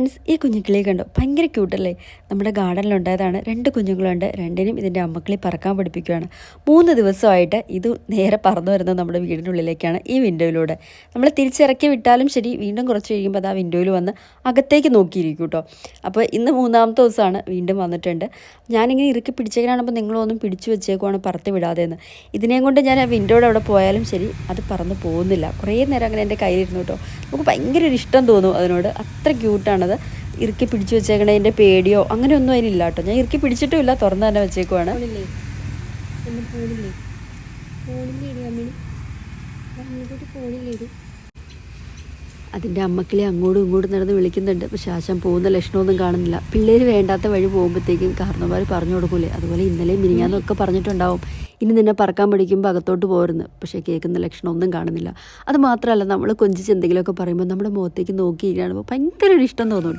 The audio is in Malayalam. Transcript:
ഫ്രണ്ട്സ്, ഈ കുഞ്ഞുക്കിളിയെ കണ്ടോ? ഭയങ്കര ക്യൂട്ടല്ലേ? നമ്മുടെ ഗാർഡനിലുണ്ടായതാണ്. 2 കുഞ്ഞുങ്ങളുണ്ട്. രണ്ടിനും ഇതിൻ്റെ അമ്മക്കിളി പറക്കാൻ പഠിപ്പിക്കുകയാണ്. 3 ദിവസമായിട്ട് ഇത് നേരെ പറന്നു വരുന്നത് നമ്മുടെ വീടിനുള്ളിലേക്കാണ്, ഈ വിൻഡോയിലൂടെ. നമ്മൾ തിരിച്ചിറക്കി വിട്ടാലും ശരി, വീണ്ടും കുറച്ച് കഴിയുമ്പോൾ അത് ആ വിൻഡോയിൽ വന്ന് അകത്തേക്ക് നോക്കിയിരിക്കും കേട്ടോ. അപ്പോൾ ഇന്ന് 3-ാമത്തെ ദിവസമാണ്, വീണ്ടും വന്നിട്ടുണ്ട്. ഞാനിങ്ങനെ ഇറുക്കി പിടിച്ചേക്കാനാകുമ്പോൾ നിങ്ങളൊന്നും പിടിച്ചു വെച്ചേക്കുവാണ് പറത്തി വിടാതെയെന്ന്. ഇതിനെയും കൊണ്ട് ഞാൻ ആ വിൻഡോയുടെ അവിടെ പോയാലും ശരി, അത് പറന്ന് പോകുന്നില്ല. കുറേ നേരം അങ്ങനെ എൻ്റെ കയ്യിലിരുന്നു കേട്ടോ. നമുക്ക് ഭയങ്കര ഒരു ഇഷ്ടം തോന്നും അതിനോട്. അത്ര ക്യൂട്ടാണത്. ഇറുക്കി പിടിച്ചു വെച്ചേക്കണതിൻ്റെ പേടിയോ അങ്ങനെയൊന്നും അതിനില്ല കേട്ടോ. ഞാൻ ഇറുക്കി പിടിച്ചിട്ടുമില്ല, തുറന്ന് തന്നെ വെച്ചേക്കുവാണ്. അതിൻ്റെ അമ്മക്കിളി അങ്ങോട്ടും ഇങ്ങോട്ടും നടന്ന് വിളിക്കുന്നുണ്ട്. പക്ഷേ ആശാൻ പോകുന്ന ലക്ഷണമൊന്നും കാണുന്നില്ല. പിള്ളേർ വേണ്ടാത്ത വഴി പോകുമ്പോഴത്തേക്കും കാരണവന്മാർ പറഞ്ഞു കൊടുക്കൂലേ. അതുപോലെ ഇന്നലെയും മിനിഞ്ഞാന്നൊക്കെ പറഞ്ഞിട്ടുണ്ടാവും, ഇനി നിന്നെ പറക്കാൻ പഠിക്കുമ്പോൾ അകത്തോട്ട് പോരുന്നു. പക്ഷേ കേൾക്കുന്ന ലക്ഷണമൊന്നും കാണുന്നില്ല. അത് മാത്രമല്ല, നമ്മൾ കൊഞ്ചിച്ച് എന്തെങ്കിലുമൊക്കെ പറയുമ്പോൾ നമ്മുടെ മുഖത്തേക്ക് നോക്കിയിരിക്കുകയാണെങ്കിൽ ഭയങ്കര ഒരു ഇഷ്ടം തോന്നും.